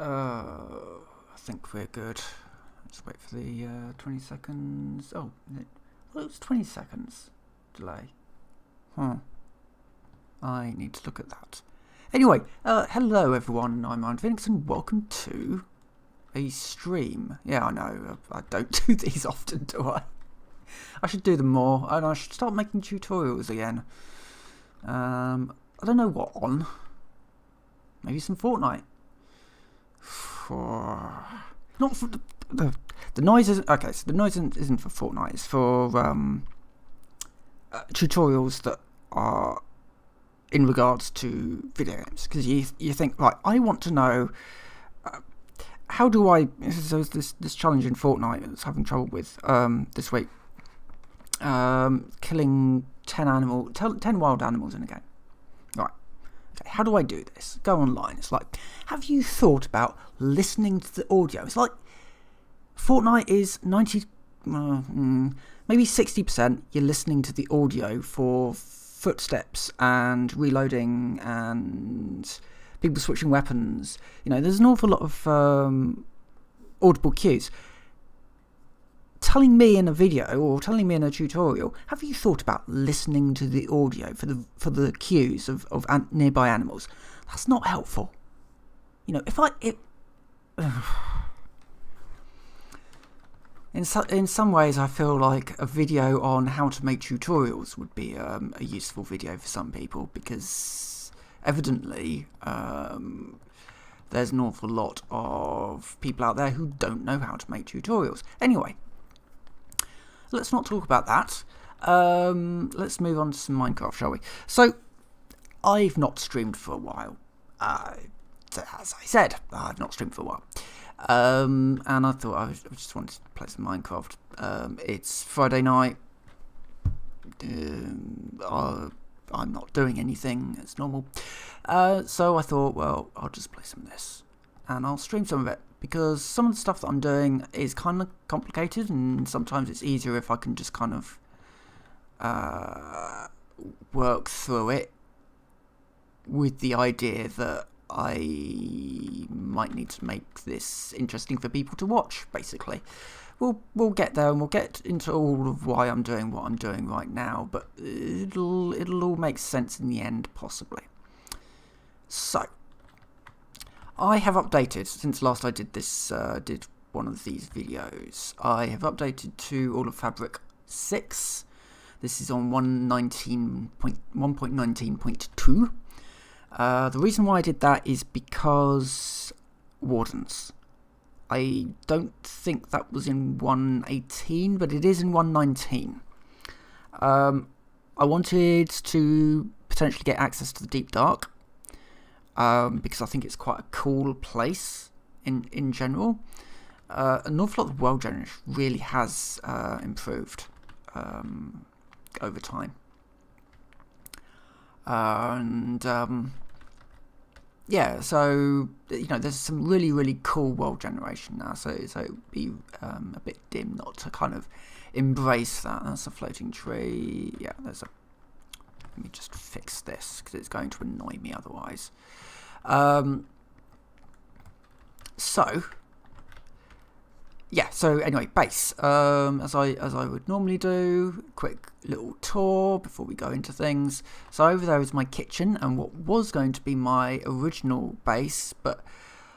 I think we're good. Let's wait for the 20 seconds. Oh, it was 20 seconds delay. I need to look at that. Anyway, hello everyone, I'm Phoenix and welcome to a stream. Yeah, I know, I don't do these often, do I? I should do them more, and I should start making tutorials again. I don't know what on. Maybe some Fortnite. Not for the noise isn't okay. So the noise isn't for Fortnite. It's for tutorials that are in regards to video games. Because you think, right, I want to know how do I. So this challenge in Fortnite I was having trouble with this week. Killing 10 wild animals in a game. Right. Okay, how do I do this? Go online. It's like, have you thought about listening to the audio? It's like Fortnite is 90, maybe 60%. You're listening to the audio for footsteps and reloading and people switching weapons. You know, there's an awful lot of audible cues. Telling me in a video or telling me in a tutorial, have you thought about listening to the audio for the cues of nearby animals? That's not helpful. You know, in some ways I feel like a video on how to make tutorials would be a useful video for some people, because evidently there's an awful lot of people out there who don't know how to make tutorials. Anyway, let's not talk about that. Let's move on to some Minecraft, shall we? So, I've not streamed for a while. As I said, I've not streamed for a while. And I thought I just wanted to play some Minecraft. It's Friday night. I'm not doing anything. It's normal. So I thought, well, I'll just play some of this. And I'll stream some of it, because some of the stuff that I'm doing is kind of complicated, and sometimes it's easier if I can just kind of work through it with the idea that I might need to make this interesting for people to watch, basically. We'll get there, and we'll get into all of why I'm doing what I'm doing right now, but it'll all make sense in the end, possibly. So, I have updated since last I did this. Did one of these videos. I have updated to all of Fabric6. This is on 1.19.2. The reason why I did that is because Wardens. I don't think that was in 1.18, but it is in 1.19. I wanted to potentially get access to the Deep Dark. Because I think it's quite a cool place in general. An awful lot of the world generation really has improved over time. Yeah, so, you know, there's some really cool world generation now, so it would be a bit dim not to kind of embrace that. That's a floating tree. Yeah, let me just fix this, because it's going to annoy me otherwise. So anyway, base. As I would normally do, quick little tour before we go into things. So over there is my kitchen, and what was going to be my original base, but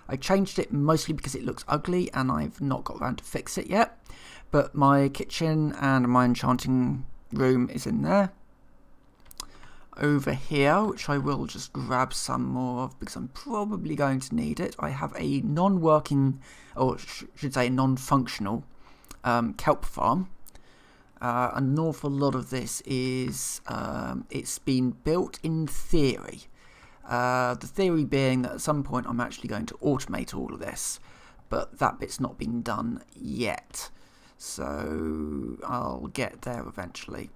I changed it mostly because it looks ugly and I've not got around to fix it yet. But my kitchen and my enchanting room is in there. Over here, which I will just grab some more of because I'm probably going to need it, I have a non-working, or should say non-functional, kelp farm. An awful lot of this is, it's been built in theory. The theory being that at some point I'm actually going to automate all of this, but that bit's not been done yet. So I'll get there eventually.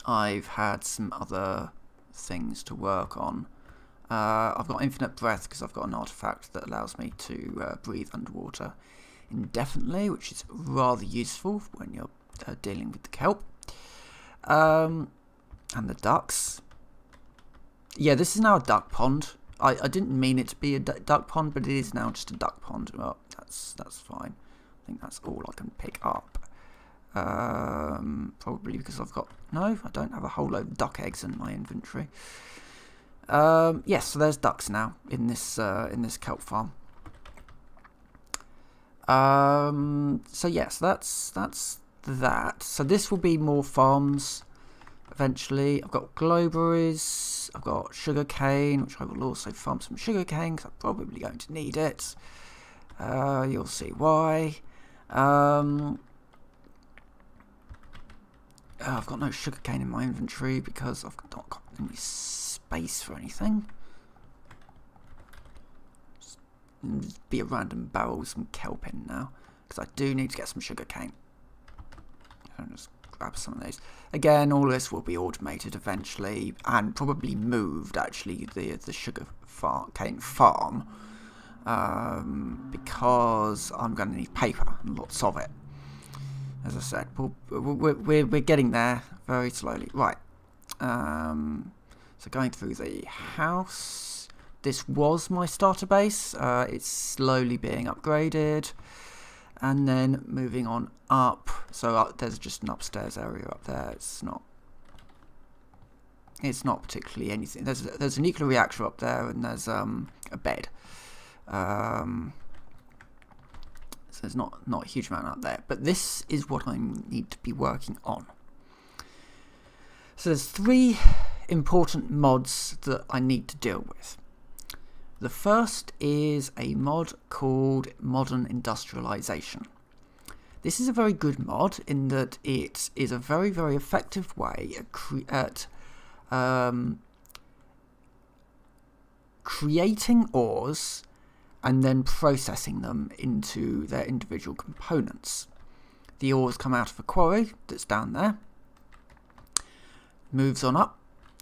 I've had some other things to work on. I've got infinite breath because I've got an artifact that allows me to breathe underwater indefinitely, which is rather useful when you're dealing with the kelp. And the ducks. Yeah, this is now a duck pond. I didn't mean it to be a duck pond, but it is now just a duck pond. Well, that's fine. I think that's all I can pick up. Probably because I've got... No, I don't have a whole load of duck eggs in my inventory. Yes, so there's ducks now in this kelp farm. So yes, that's that. So this will be more farms eventually. I've got glowberries, I've got sugar cane, which I will also farm some sugar cane because I'm probably going to need it. You'll see why. I've got no sugar cane in my inventory because I've not got any space for anything. Just be a random barrel with some kelp in now because I do need to get some sugar cane. I'll just grab some of those. Again, all this will be automated eventually and probably moved, actually, the sugar cane farm, because I'm going to need paper and lots of it. As I said, we're getting there very slowly. Right. So going through the house. This was my starter base. It's slowly being upgraded. And then moving on up. So there's just an upstairs area up there. It's not particularly anything. There's a nuclear reactor up there, and there's a bed. So there's not a huge amount up there. But this is what I need to be working on. So there's 3 important mods that I need to deal with. The first is a mod called Modern Industrialization. This is a very good mod in that it is a very, very effective way at creating ores and then processing them into their individual components. The ores come out of a quarry that's down there, moves on up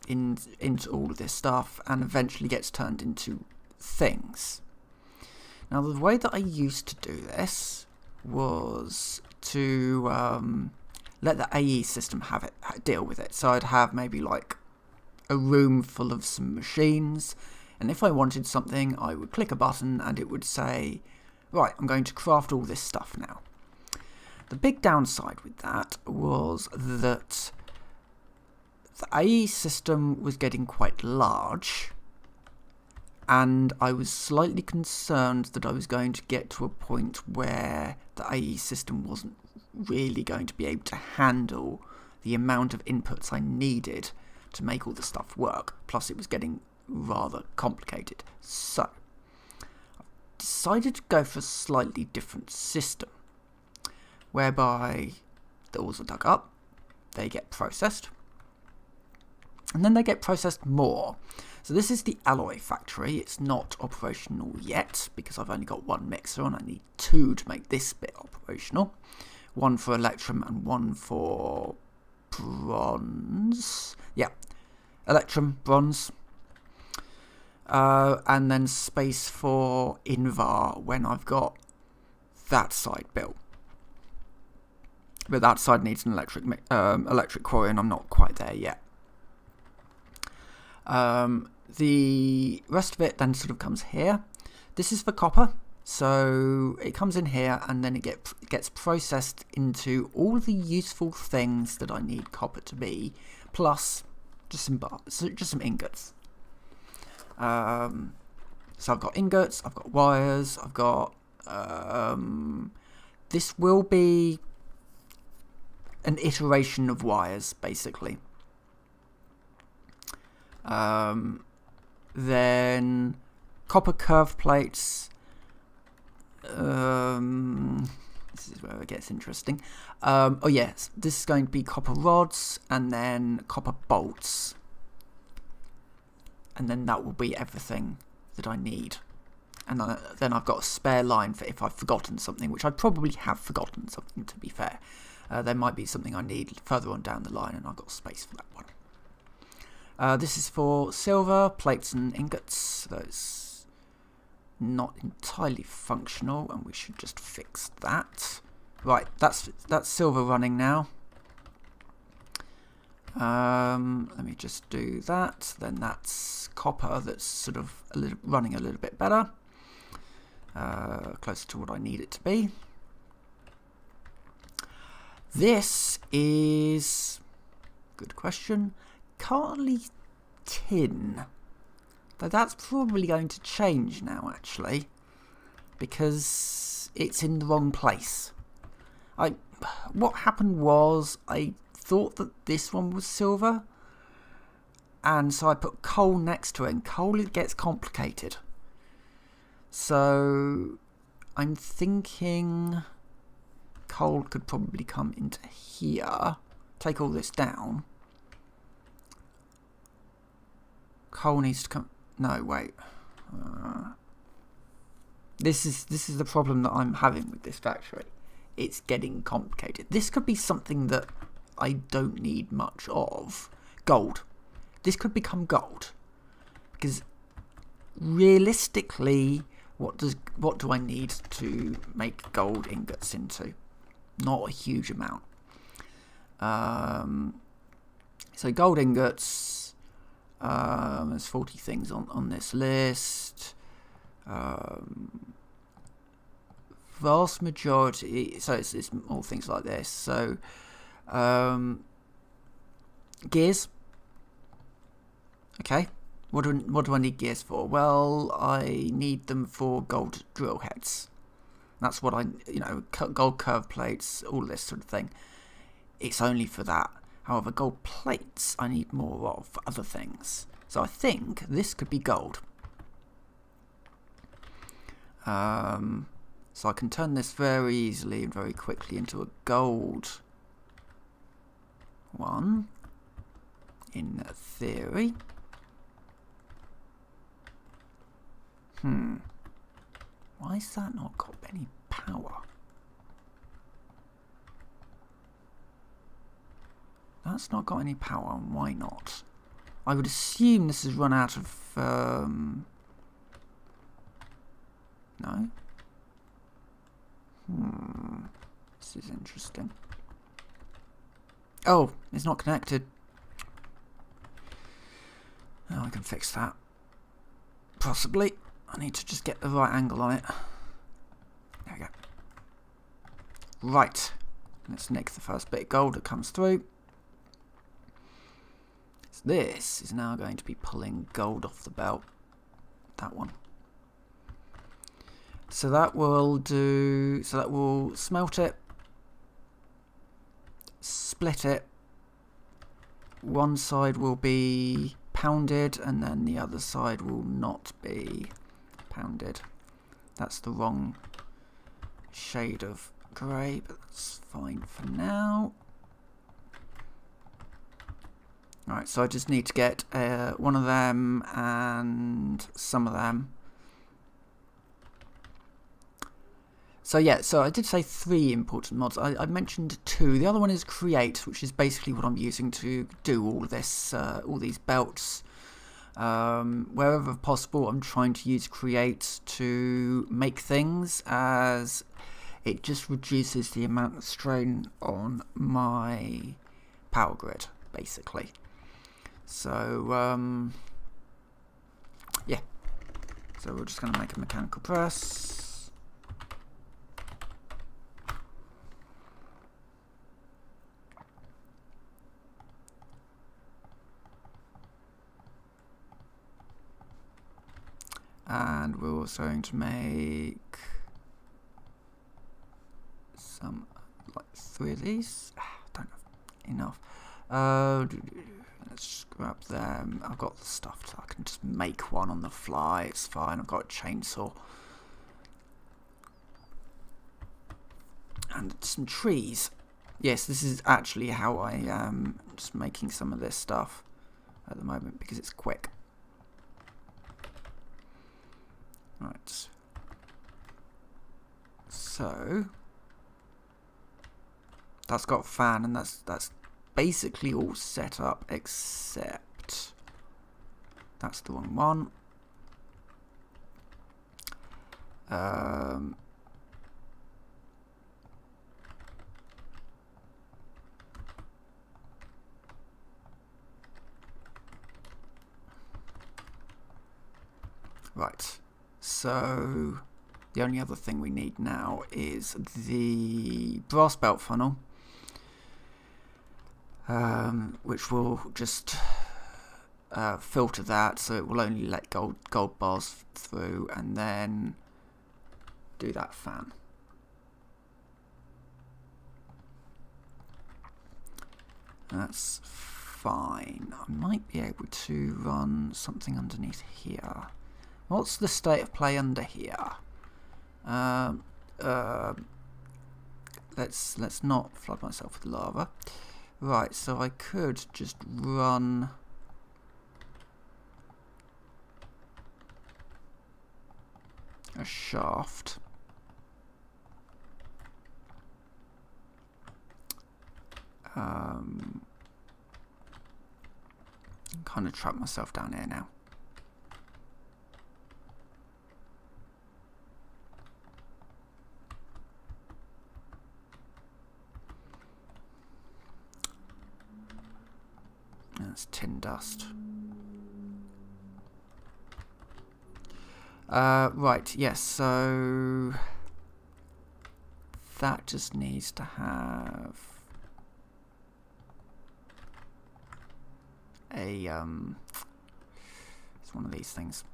into all of this stuff, and eventually gets turned into things. Now, the way that I used to do this was to let the AE system deal with it. So I'd have maybe like a room full of some machines, and if I wanted something, I would click a button and it would say, right, I'm going to craft all this stuff now. The big downside with that was that the AE system was getting quite large, and I was slightly concerned that I was going to get to a point where the AE system wasn't really going to be able to handle the amount of inputs I needed to make all the stuff work. Plus it was getting rather complicated. So I decided to go for a slightly different system, whereby the ores are dug up, they get processed, and then they get processed more. So this is the alloy factory. It's not operational yet because I've only got 1 mixer and I need 2 to make this bit operational. 1 for electrum and 1 for bronze. Yeah, electrum, bronze. And then space for Invar when I've got that side built. But that side needs an electric quarry, and I'm not quite there yet. The rest of it then sort of comes here. This is for copper, so it comes in here and then it gets processed into all the useful things that I need copper to be, plus just some ingots. So I've got ingots, I've got wires, I've got this will be an iteration of wires, basically. Then copper curve plates. This is where it gets interesting. Oh yes, this is going to be copper rods and then copper bolts. And then that will be everything that I need. And then I've got a spare line for if I've forgotten something, which I probably have forgotten something, to be fair. There might be something I need further on down the line, and I've got space for that one. This is for silver, plates and ingots. That's not entirely functional, and we should just fix that. Right, that's silver running now. Let me just do that. Then that's copper that's sort of running a little bit better. Closer to what I need it to be. This is, good question, currently tin. Though that's probably going to change now, actually, because it's in the wrong place. What happened was I thought that this one was silver, and so I put coal next to it, and coal gets complicated. So I'm thinking coal could probably come into here, take all this down. Coal needs to come. No, wait. This is the problem that I'm having with this factory. It's getting complicated. This could be something that I don't need much of. Gold. This could become gold, because realistically, what do I need to make gold ingots into? Not a huge amount. So gold ingots. There's 40 things on this list. Vast majority. So it's all things like this. So gears. Okay. What do I need gears for? Well, I need them for gold drill heads. That's what gold curve plates, all this sort of thing. It's only for that. However, gold plates I need more of for other things. So I think this could be gold. So I can turn this very easily and very quickly into a gold one, in theory. Why has that not got any power? That's not got any power, and why not? I would assume this has run out of... No? This is interesting. Oh, it's not connected. Oh, I can fix that. Possibly. I need to just get the right angle on it. There we go. Right. Let's nick the first bit of gold that comes through. So this is now going to be pulling gold off the belt. That one. So that will do... So that will smelt it. Split it. One side will be pounded, and then the other side will not be pounded. That's the wrong shade of grey, but that's fine for now. Alright, so I just need to get one of them and some of them. So yeah, so I did say 3 important mods. I mentioned 2. The other one is Create, which is basically what I'm using to do all this, all these belts. Wherever possible, I'm trying to use Create to make things, as it just reduces the amount of strain on my power grid, basically. So yeah, so we're just going to make a mechanical press. And we're also going to make some, like 3 of these. Don't have enough. Let's grab them. I've got the stuff, so I can just make one on the fly. It's fine. I've got a chainsaw. And some trees. Yes, this is actually how I am just making some of this stuff at the moment, because it's quick. Right, so that's got a fan, and that's basically all set up, except that's the wrong one. Right, so the only other thing we need now is the brass belt funnel, which will just filter that, so it will only let gold bars through, and then do that fan. That's fine. I might be able to run something underneath here. What's the state of play under here? Let's not flood myself with lava. Right, so I could just run a shaft. Kind of trap myself down here now. That's tin dust. Right, yes, so that just needs to have a it's one of these things.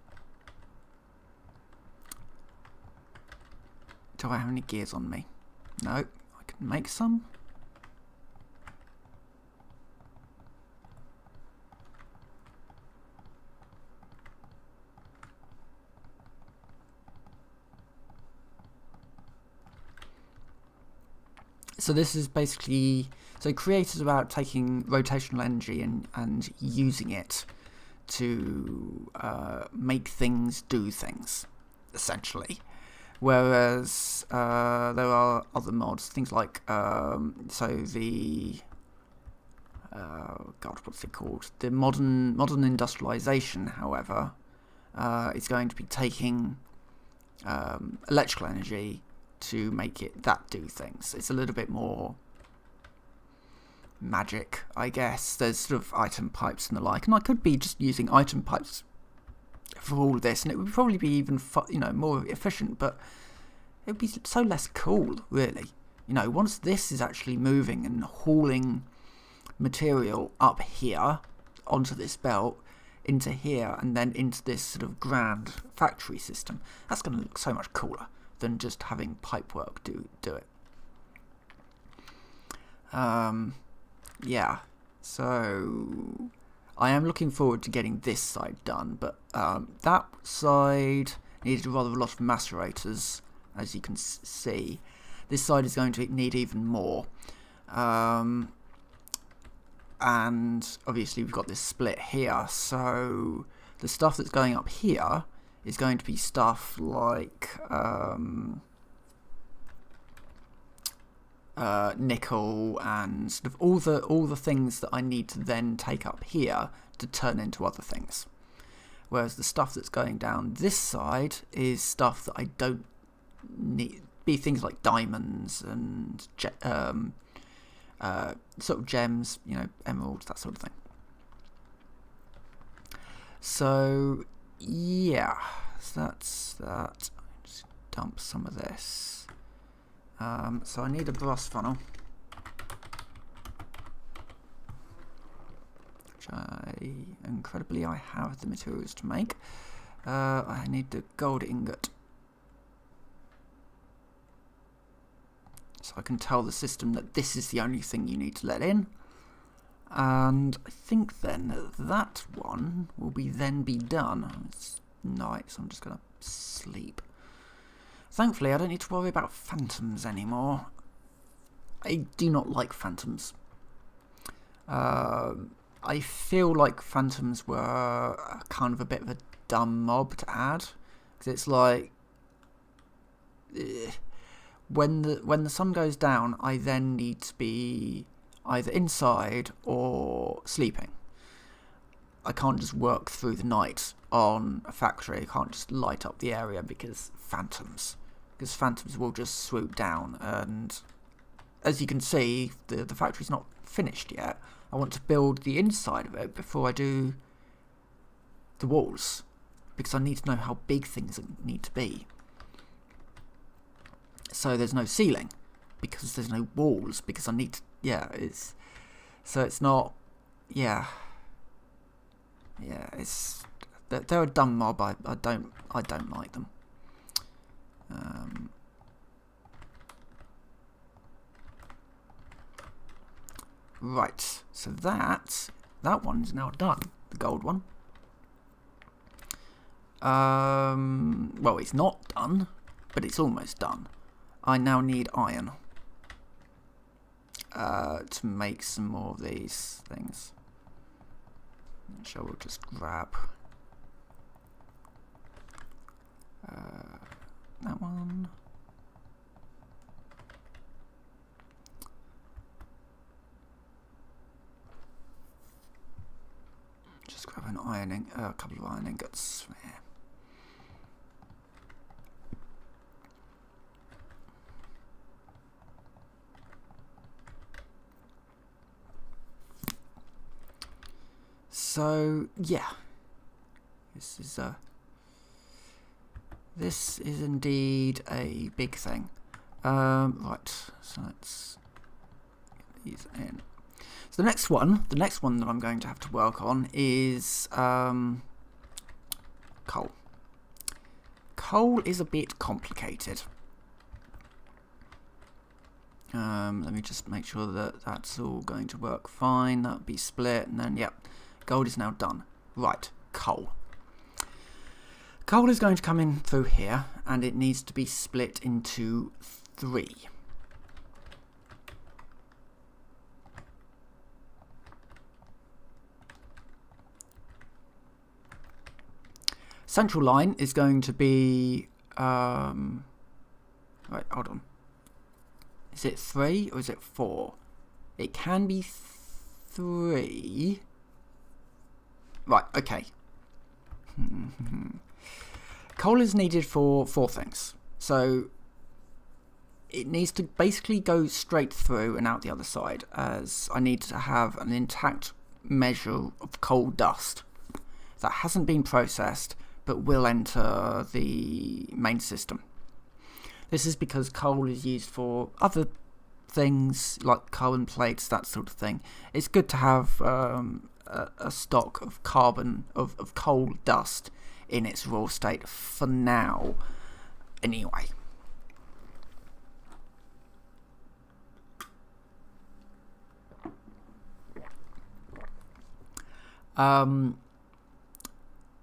Do I have any gears on me? No, I can make some. So this is basically, so Create is about taking rotational energy and using it to make things do things, essentially. Whereas there are other mods, things like, so the, God, what's it called? The modern industrialization, however, is going to be taking electrical energy to make it do things. It's a little bit more magic, I guess. There's sort of item pipes and the like, and I could be just using item pipes for all of this, and it would probably be even more efficient, but it would be so less cool, really. Once this is actually moving and hauling material up here onto this belt, into here, and then into this sort of grand factory system, that's going to look so much cooler than just having pipework do it. Yeah, so I am looking forward to getting this side done, but that side needed rather a lot of macerators, as you can see. This side is going to need even more. And obviously we've got this split here, so the stuff that's going up here is going to be stuff like nickel and sort of all the things that I need to then take up here to turn into other things. Whereas the stuff that's going down this side is stuff that I don't need. Be things like diamonds and sort of gems, emeralds, that sort of thing. So yeah, so that's that. Just dump some of this. So I need a brass funnel, which incredibly I have the materials to make. I need the gold ingot, so I can tell the system that this is the only thing you need to let in. And I think then that one will be done. It's night, so I'm just going to sleep. Thankfully, I don't need to worry about phantoms anymore. I do not like phantoms. I feel like phantoms were kind of a bit of a dumb mob to add, because it's like when the sun goes down, I then need to be either inside or sleeping. I can't just work through the night on a factory. I can't just light up the area because phantoms will just swoop down. And as you can see, the factory's not finished yet. I want to build the inside of it before I do the walls, because I need to know how big things need to be. So there's no ceiling because there's no walls, because I need to, so it's not, it's, they're a dumb mob. I don't like them. Right, so that one is now done, the gold one. Well, it's not done, but it's almost done. I now need iron to make some more of these things. Which I will just grab that one. Just grab an a couple of iron ingots. Yeah. So yeah, this is indeed a big thing. Right, so let's get these in. So the next one that I'm going to have to work on is coal. Coal is a bit complicated. Let me just make sure that that's all going to work fine. That'll be split, and then gold is now done. Right, coal. Coal is going to come in through here, and it needs to be split into 3. Central line is going to be right, hold on. Is it 3 or is it 4? It can be 3. Right, okay. Coal is needed for 4 things. So it needs to basically go straight through and out the other side, as I need to have an intact measure of coal dust that hasn't been processed but will enter the main system. This is because coal is used for other things like carbon plates, that sort of thing. It's good to have a stock of of coal dust in its raw state for now, anyway.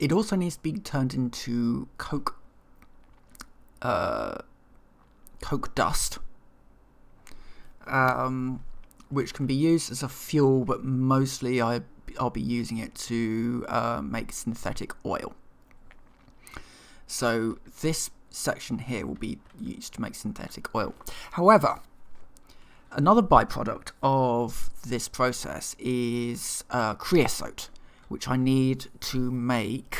It also needs to be turned into coke dust, which can be used as a fuel, but mostly I'll be using it to make synthetic oil. So this section here will be used to make synthetic oil. However, another byproduct of this process is creosote, which I need to make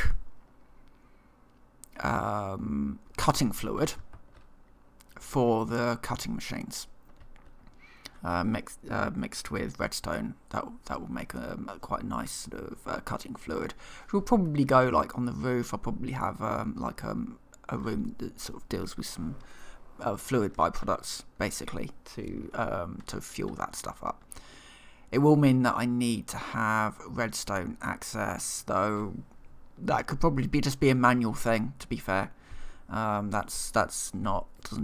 cutting fluid for the cutting machines. Mixed with redstone, that will make quite a nice sort of cutting fluid. It will probably go like on the roof. I'll probably have a room that sort of deals with some fluid byproducts, basically, to fuel that stuff up. It will mean that I need to have redstone access, though that could probably just be a manual thing, to be fair. Doesn't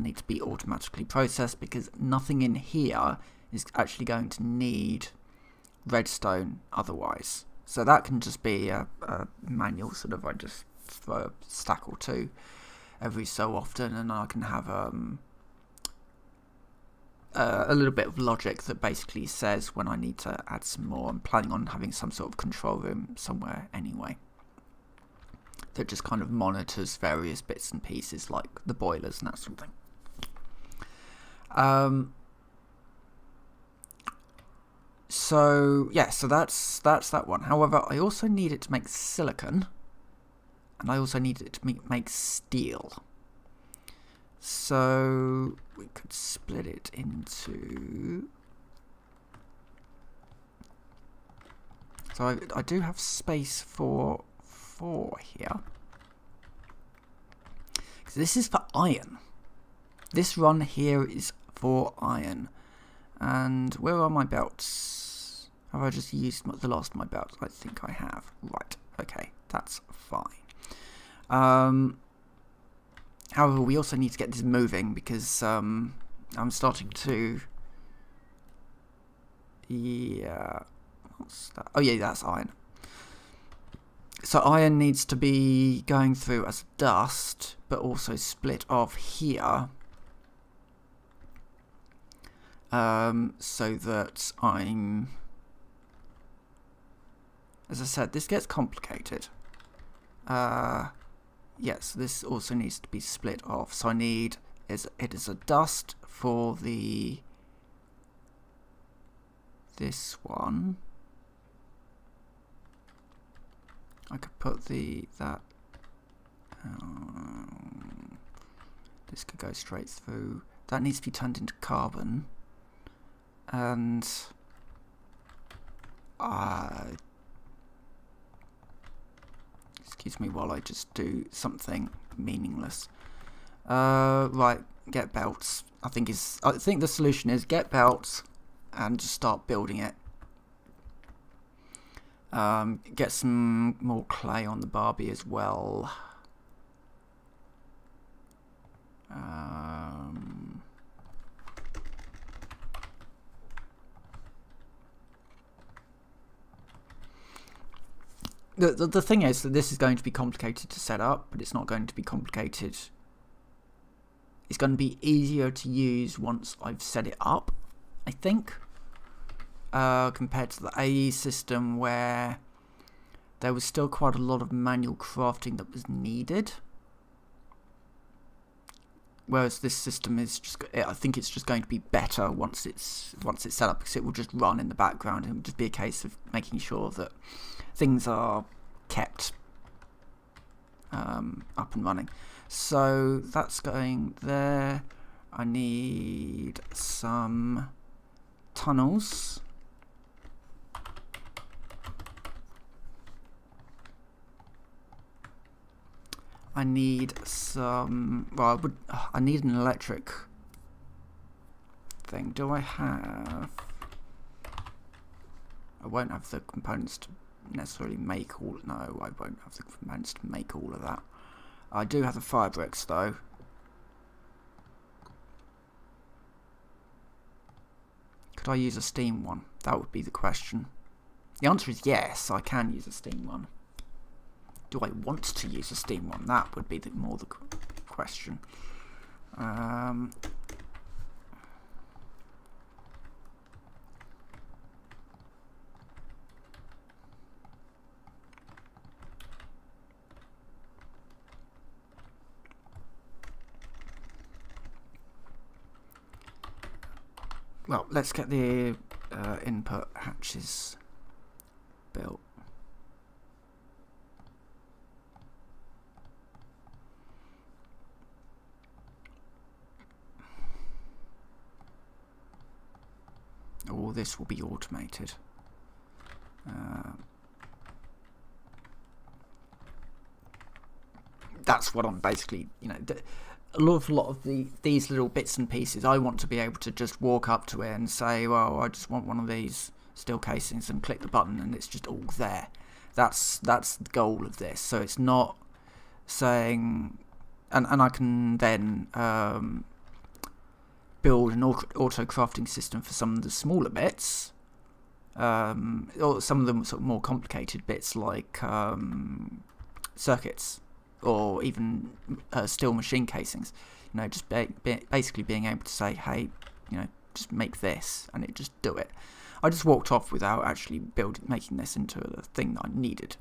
need to be automatically processed, because nothing in here is actually going to need redstone otherwise. So that can just be a manual sort of, I just throw a stack or 2 every so often, and I can have a little bit of logic that basically says when I need to add some more. I'm planning on having some sort of control room somewhere anyway, that just kind of monitors various bits and pieces like the boilers and that sort of thing. So that's that one. However, I also need it to make silicon, and I also need it to make steel. So we could split it into... So I do have space for 4 here. This is for iron. This run here is for iron. And where are my belts? Have I just used the last of my belts? I think I have. Right, okay, that's fine. However, we also need to get this moving because I'm starting to... Yeah, what's that? Oh yeah, that's iron. So iron needs to be going through as dust, but also split off here. So that I'm... As I said, this gets complicated. Yes, this also needs to be split off. So I need... It is a dust for the... This one. I could put that. This could go straight through. That needs to be turned into carbon. And excuse me while I just do something meaningless. Right, get belts. I think the solution is get belts and just start building it. Get some more clay on the Barbie as well. The thing is that this is going to be complicated to set up, but it's not going to be complicated. It's going to be easier to use once I've set it up, I think, compared to the AE system where there was still quite a lot of manual crafting that was needed. Whereas this system is just, I think it's just going to be better once it's set up, because it will just run in the background and it will just be a case of making sure that things are kept up and running. So that's going there. I need some tunnels. I need some... Well, I need an electric thing. Do I have... I won't have the components to necessarily make all... No, I won't have the components to make all of that. I do have the Fabric6 though. Could I use a steam one? That would be the question. The answer is yes, I can use a steam one. Do I want to use a steam one? That would be more the question. Well, let's get the input hatches built. All this will be automated. That's what I'm basically, you know, a lot of these little bits and pieces, I want to be able to just walk up to it and say, well, I just want one of these steel casings, and click the button and it's just all there. That's the goal of this. So it's not saying, and I can then build an auto crafting system for some of the smaller bits, or some of the sort of more complicated bits like circuits, or even steel machine casings. You know, just basically being able to say, hey, you know, just make this, and it just do it. I just walked off without actually making this into the thing that I needed.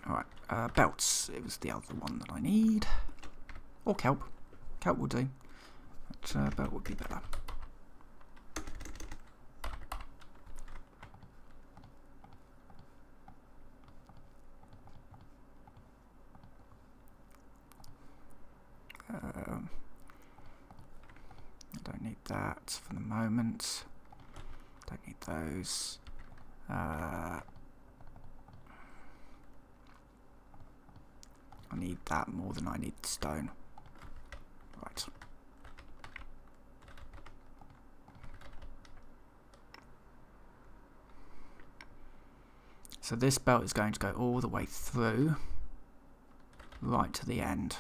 Alright, belts. It was the other one that I need. Or kelp. Kelp will do. But belt would be better. I don't need that for the moment. Don't need those. I need that more than I need stone. Right. So this belt is going to go all the way through, right to the end.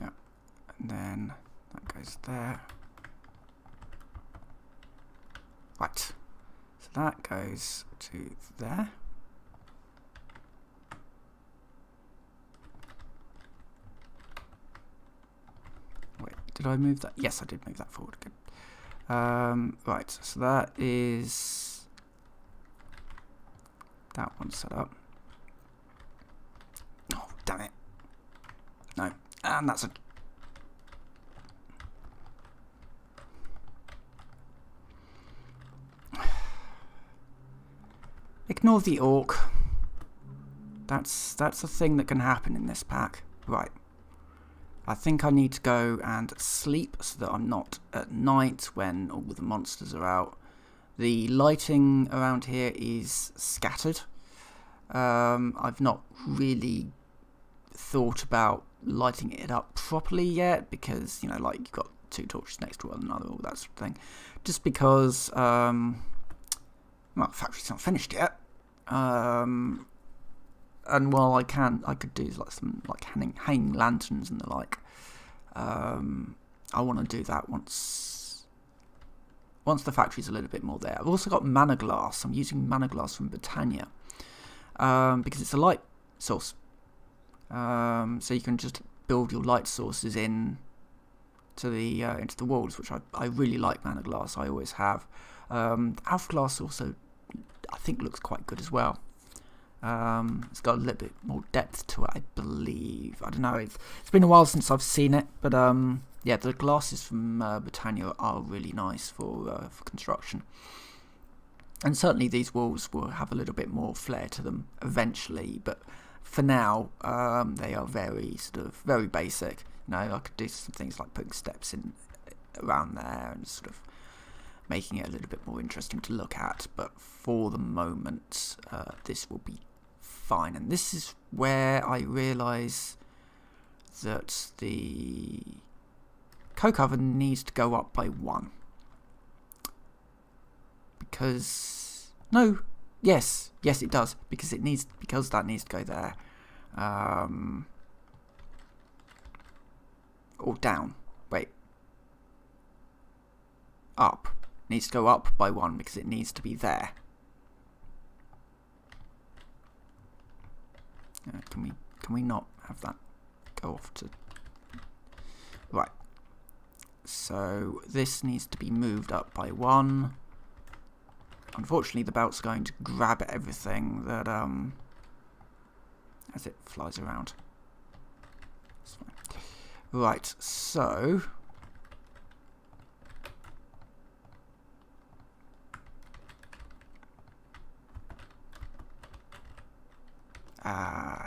Yeah, and then that goes there. Right, so that goes to there. Wait, did I move that? Yes, I did move that forward. Good. Right, so that is that one set up. Oh, damn it. No, and that's a... Ignore the orc. That's a thing that can happen in this pack. Right. I think I need to go and sleep so that I'm not at night when all the monsters are out. The lighting around here is scattered. I've not really thought about lighting it up properly yet because, you know, like you've got two torches next to one another, all that sort of thing. Just because, well, the factory's not finished yet. And while I could do like some like hanging lanterns and the like. I want to do that once the factory's a little bit more there. I've also got mana glass. I'm using mana glass from Britannia because it's a light source. So you can just build your light sources in to the into the walls, which I really like mana glass. I always have. Alpha glass also I think looks quite good as well. It's got a little bit more depth to it, I believe. I don't know. It's been a while since I've seen it, but yeah, the glasses from Britannia are really nice for construction. And certainly these walls will have a little bit more flair to them eventually, but for now they are very basic. You know, I could do some things like putting steps in around there and sort of making it a little bit more interesting to look at, but for the moment this will be fine. And this is where I realise that the coke oven needs to go up by 1 because yes it does, because that needs to go there, or down. Wait, up. Needs to go up by 1 because it needs to be there. Can we not have that go off to... Right. So this needs to be moved up by 1. Unfortunately, the belt's going to grab at everything that as it flies around. That's fine. Right. So.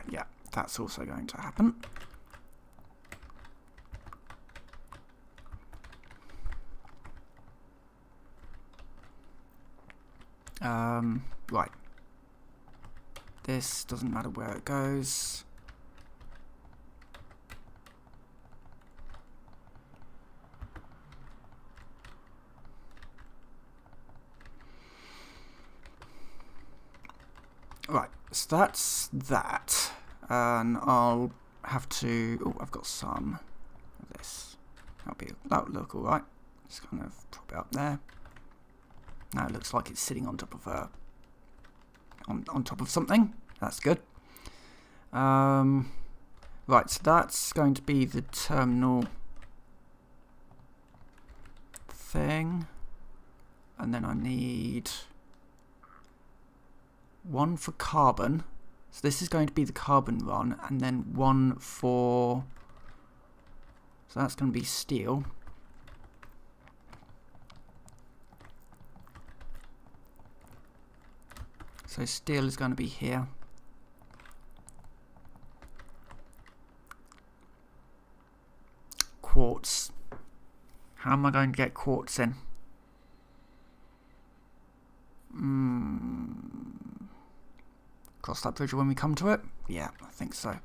Yeah, that's also going to happen. Right. This doesn't matter where it goes. Right, so that's that. And I'll have to... Oh, I've got some of this. That'll look alright. Just kind of prop it up there. Now it looks like it's sitting on top of on top of something. That's good. Right, so that's going to be the terminal thing. And then I need 1 for carbon So this is going to be the carbon one, and then one for, so that's going to be steel. So steel is going to be here. Quartz. How am I going to get quartz in? Cross that bridge when we come to it? Yeah, I think so.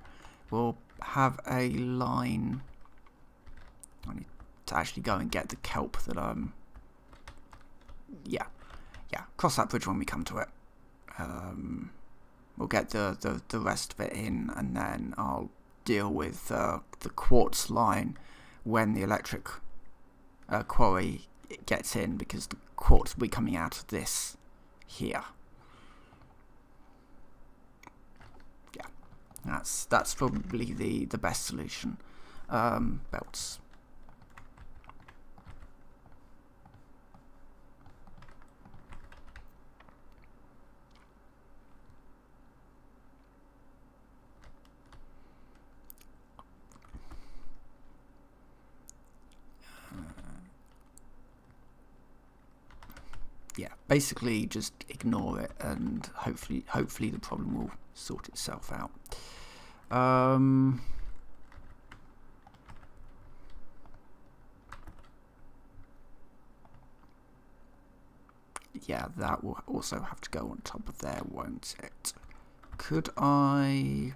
We'll have a line. I need to actually go and get the kelp that yeah, cross that bridge when we come to it. We'll get the rest of it in, and then I'll deal with the quartz line when the electric quarry gets in, because the quartz will be coming out of this here. Yeah, that's probably the best solution. Belts. Yeah, basically just ignore it, and hopefully the problem will sort itself out. Yeah, that will also have to go on top of there, won't it? Could I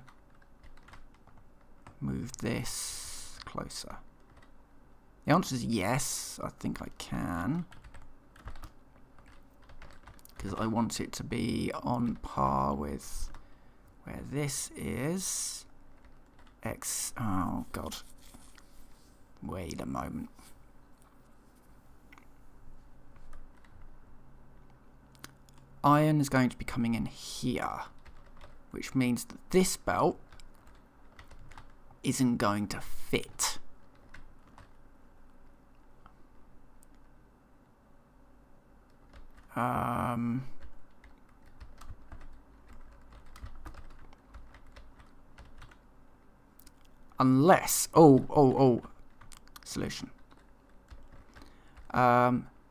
move this closer? The answer is yes, I think I can. Because I want it to be on par with where this is. Oh god. Wait a moment. Iron is going to be coming in here, which means that this belt isn't going to fit. Unless, solution.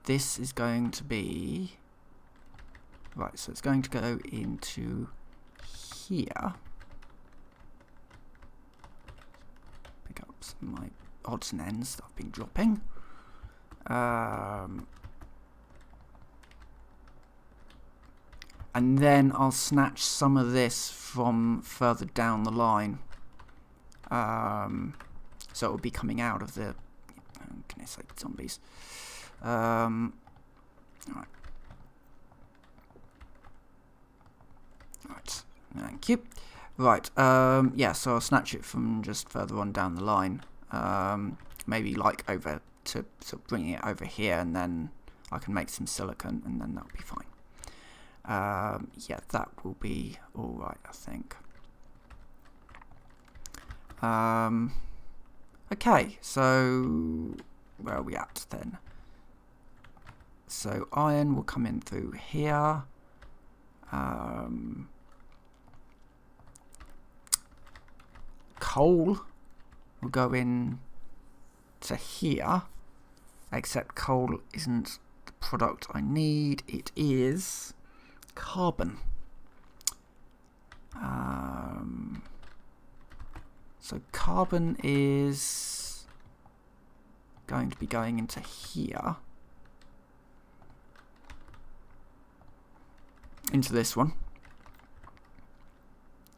This is going to be, right, so it's going to go into here. Pick up some of my odds and ends that I've been dropping. And then I'll snatch some of this from further down the line. So it will be coming out of the, can I say zombies? Right. Right, thank you. Right, yeah, so I'll snatch it from just further on down the line. Maybe like over to sort of bringing it over here, and then I can make some silicon, and then that'll be fine. Yeah, that will be alright, I think. Okay, so where are we at then? So iron will come in through here. Coal will go in to here, except coal isn't the product I need. It is carbon. So carbon is going to be going into here, into this one.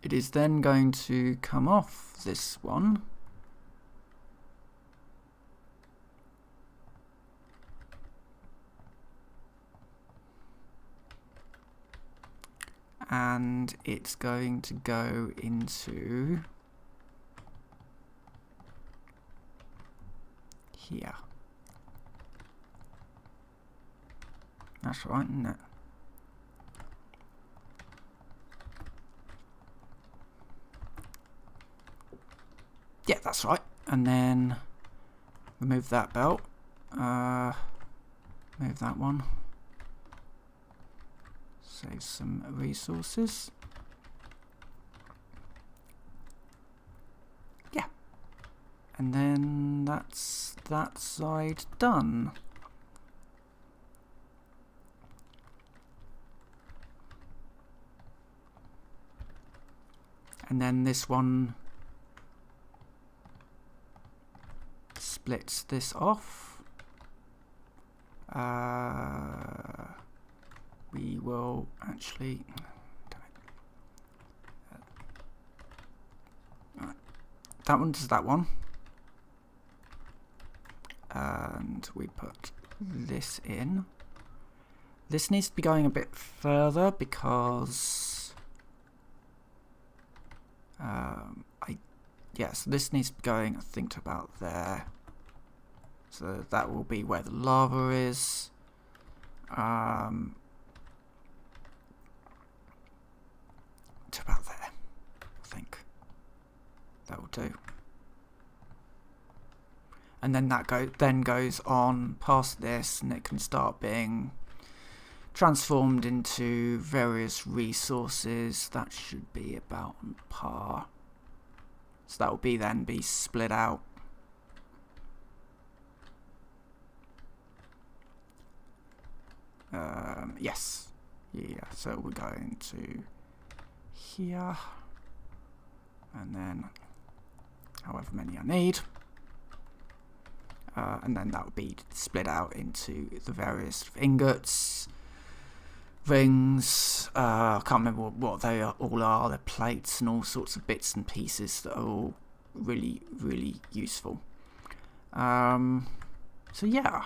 It is then going to come off this one, and it's going to go into here. That's right, isn't it? Yeah, that's right. And then remove that belt. Move that one. Save some resources. And then that's that side done. And then this one splits this off. We will actually... that one does that one. And we put this in. This needs to be going a bit further because... yes, this needs to be going, I think, to about there. So that will be where the lava is. To about there, I think. That will do. And then that goes on past this, and it can start being transformed into various resources. That should be about on par. So that will then be split out. Yes. Yeah, so we're going to here. And then however many I need. And then that will be split out into the various ingots, rings, I can't remember what they all are. They're plates and all sorts of bits and pieces that are all really, really useful. So yeah,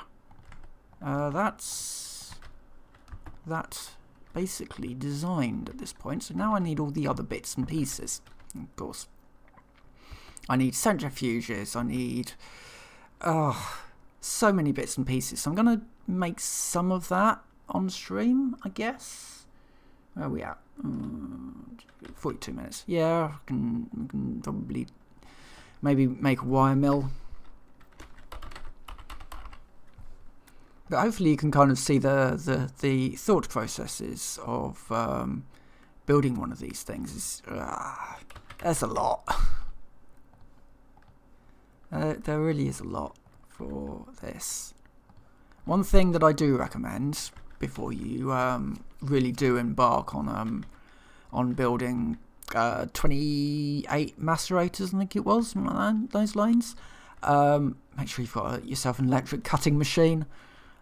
that's basically designed at this point. So now I need all the other bits and pieces. Of course, I need centrifuges. I need so many bits and pieces. So I'm gonna make some of that on stream, I guess. Where are we at? 42 minutes. Yeah, I can probably maybe make a wire mill. But hopefully you can kind of see the thought processes of building one of these things. There's a lot. There really is a lot for this. One thing that I do recommend before you really do embark on building 28 macerators, I think it was, something like those lines. Make sure you've got yourself an electric cutting machine.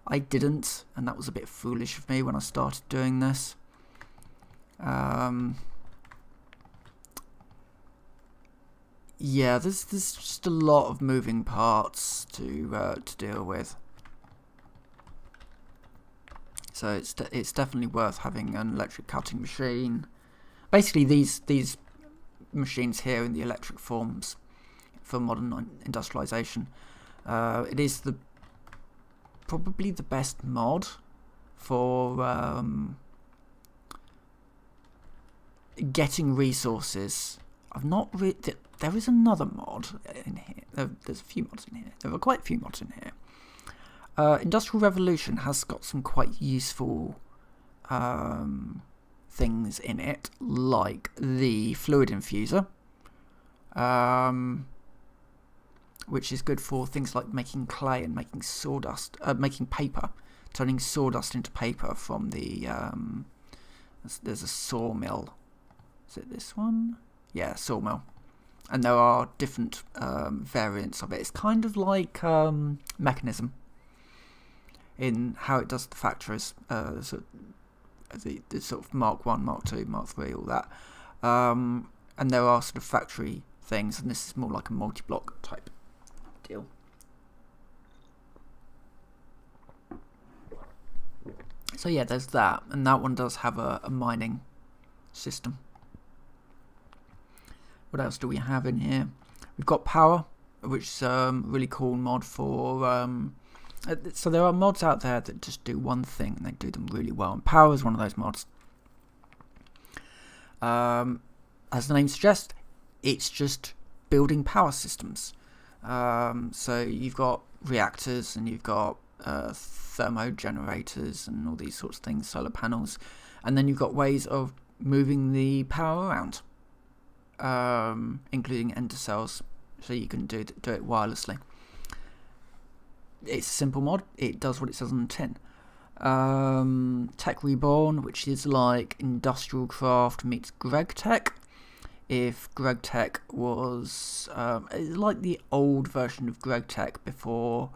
I didn't, and that was a bit foolish of me when I started doing this. Yeah, there's just a lot of moving parts to deal with. So it's definitely worth having an electric cutting machine. Basically, these machines here in the electric forms for modern industrialization. It is probably the best mod for getting resources. There is another mod in here. There's a few mods in here. There are quite a few mods in here. Industrial Revolution has got some quite useful things in it, like the fluid infuser, which is good for things like making clay and making sawdust, making paper, turning sawdust into paper from the... there's a sawmill. Is it this one? Yeah, sawmill. And there are different variants of it. It's kind of like Mechanism in how it does the factories, the sort of Mark 1, Mark 2, Mark 3, all that. And there are sort of factory things, and this is more like a multi-block type deal. So yeah, there's that, and that one does have a mining system. What else do we have in here? We've got power, which is a really cool mod for... so there are mods out there that just do one thing, and they do them really well, and power is one of those mods. As the name suggests, it's just building power systems. So you've got reactors, and you've got thermogenerators, and all these sorts of things, solar panels, and then you've got ways of moving the power around, including ender cells, so you can do it wirelessly. It's a simple mod. It does what it says on the tin. Tech Reborn, which is like Industrial Craft meets Greg Tech. If Greg Tech was it's like the old version of Greg Tech before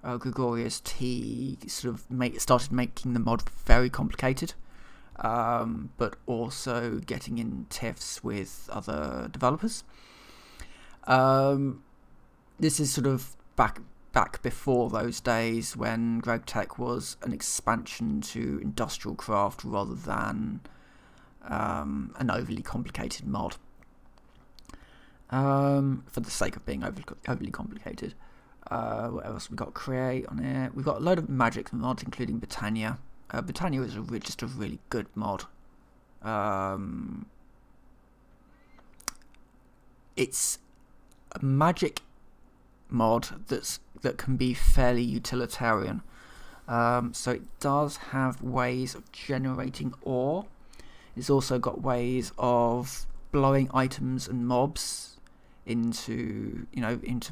Gregorius T sort of started making the mod very complicated, but also getting in tiffs with other developers. This is sort of back before those days when Greg Tech was an expansion to Industrial Craft rather than an overly complicated mod, for the sake of being overly complicated. What else we got? Create on it. We've got a load of magic mods, including Britannia. Britannia is just a really good mod. It's a magic mod that can be fairly utilitarian. So it does have ways of generating ore. It's also got ways of blowing items and mobs into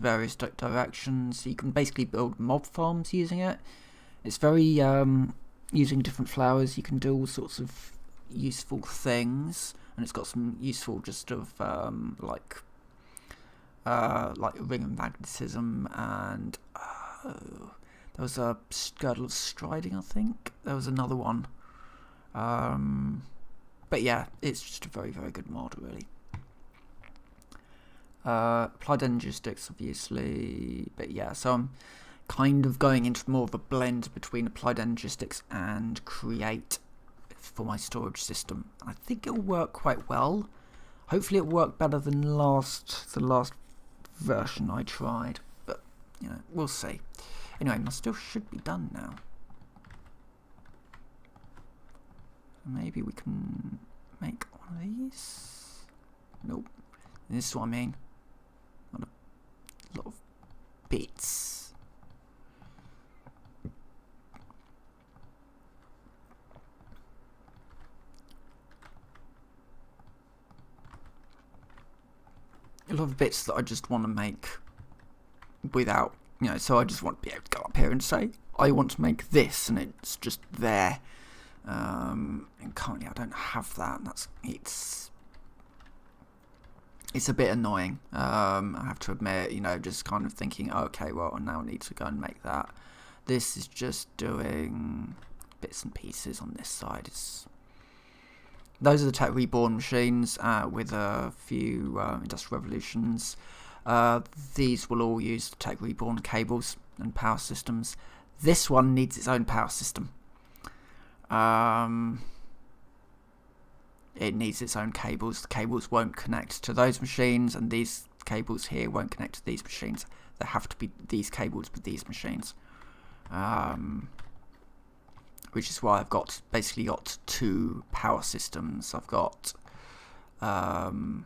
various directions. So you can basically build mob farms using it. It's very using different flowers. You can do all sorts of useful things, and it's got some useful just of like ring of magnetism, and there was a girdle of striding. I think there was another one. But yeah, it's just a very, very good mod, really. Applied energistics, obviously, but yeah, so I'm kind of going into more of a blend between applied energistics and create for my storage system. I think it'll work quite well. Hopefully it worked better than the last version I tried, but we'll see. Anyway, my stuff should be done now. Maybe we can make one of these. Nope. This is what I mean. Not a lot of bits. A lot of bits that I just want to make without, so I just want to be able to go up here and say, I want to make this, and it's just there. And currently I don't have that. It's a bit annoying. I have to admit, just kind of thinking, okay, well, I now need to go and make that. This is just doing bits and pieces on this side. Those are the Tech Reborn machines with a few Industrial Revolutions. These will all use the Tech Reborn cables and power systems. This one needs its own power system. It needs its own cables. The cables won't connect to those machines, and these cables here won't connect to these machines. There have to be these cables with these machines, which is why I've basically got two power systems. I've got I've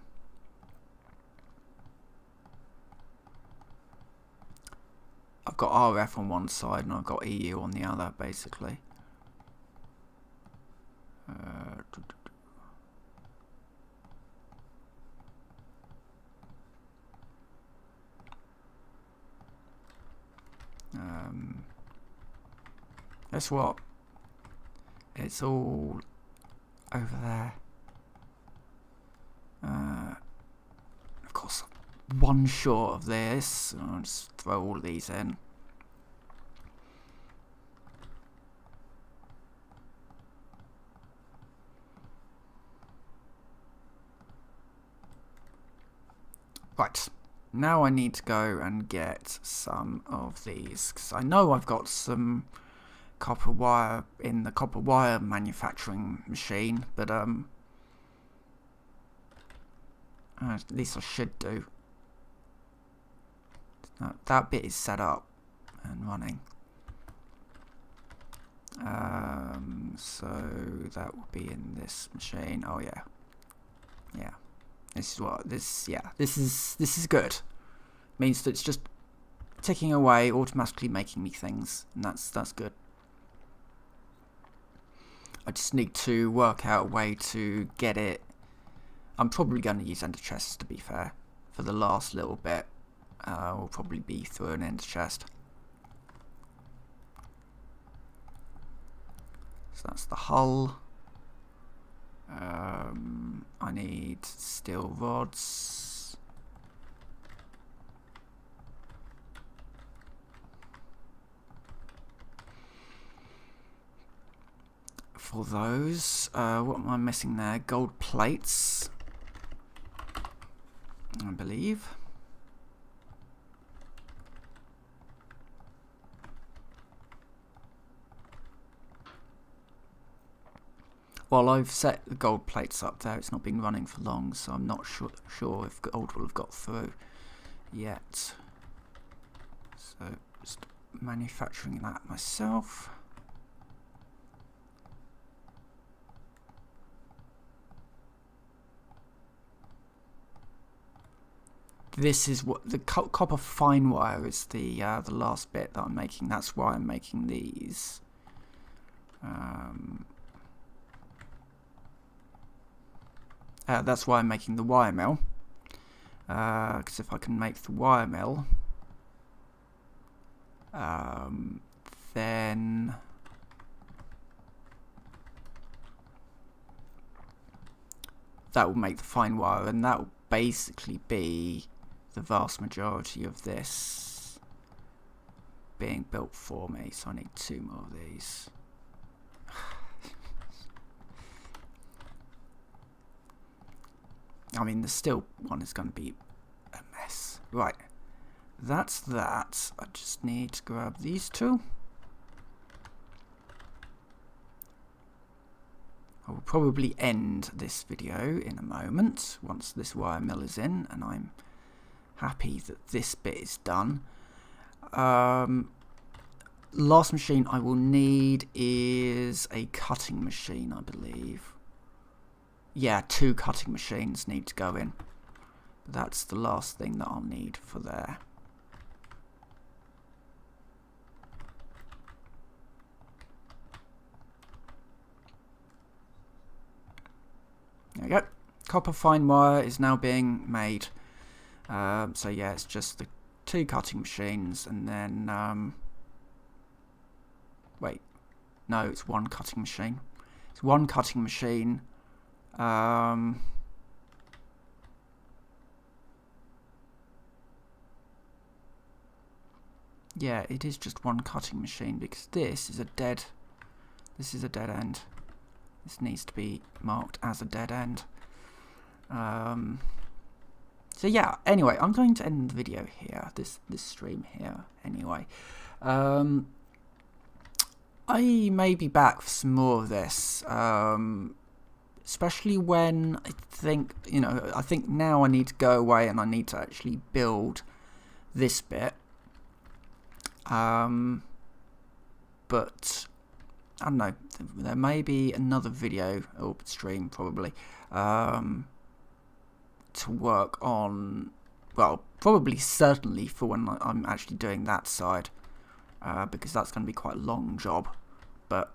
got RF on one side and I've got EU on the other, basically. Guess what? It's all over there. Of course, one short of this. I'll just throw all of these in. Right, now I need to go and get some of these, because I know I've got some copper wire in the copper wire manufacturing machine, but at least I should do. That bit is set up and running. So that will be in this machine. Oh yeah. Yeah. This is good. Means that it's just ticking away, automatically making me things, and that's good. I just need to work out a way to get it. I'm probably going to use ender chests, to be fair, for the last little bit will probably be through an ender chest. So that's the hull. I need steel rods. For those, what am I missing there? Gold plates, I believe. Well, I've set the gold plates up there. It's not been running for long, so I'm not sure if gold will have got through yet. So just manufacturing that myself. This is what the copper fine wire is. The last bit that I'm making. That's why I'm making these. That's why I'm making the wire mill. Because if I can make the wire mill, then that will make the fine wire, and that will basically be the vast majority of this being built for me. So I need 2 more of these. I mean, the steel one is going to be a mess. Right, that's that. I just need to grab these 2. I will probably end this video in a moment once this wire mill is in and I'm happy that this bit is done. Last machine I will need is a cutting machine, I believe. Yeah, 2 cutting machines need to go in. That's the last thing that I'll need for there. There we go. Copper fine wire is now being made. So yeah, it's just the 2 cutting machines, and then wait, no, it's 1 cutting machine. It's 1 cutting machine. Yeah, it is just 1 cutting machine because this is a dead end. This needs to be marked as a dead end. So yeah, anyway, I'm going to end the video here, this stream here anyway. I may be back for some more of this, especially when I think, I think now I need to go away and I need to actually build this bit. But I don't know, there may be another video or stream probably to work on, well, probably certainly for when I'm actually doing that side, because that's going to be quite a long job, but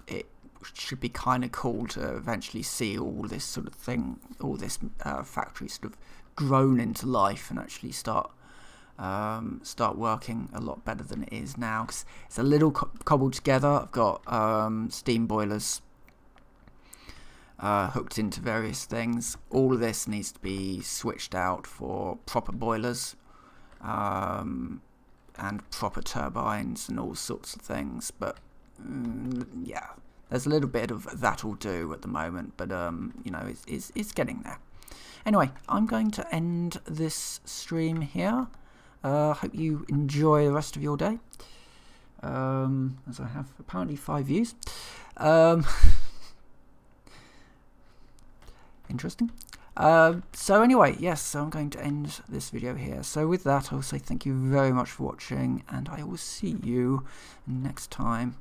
it should be kind of cool to eventually see all this sort of thing, all this factory sort of grown into life and actually start working a lot better than it is now, because it's a little cobbled together. I've got steam boilers hooked into various things. All of this needs to be switched out for proper boilers and proper turbines and all sorts of things, but yeah, there's a little bit of that will do at the moment, but it's getting there. Anyway, I'm going to end this stream here. Hope you enjoy the rest of your day, as I have apparently 5 views. Interesting. So anyway, yes, so I'm going to end this video here. So with that, I'll say thank you very much for watching, and I will see you next time.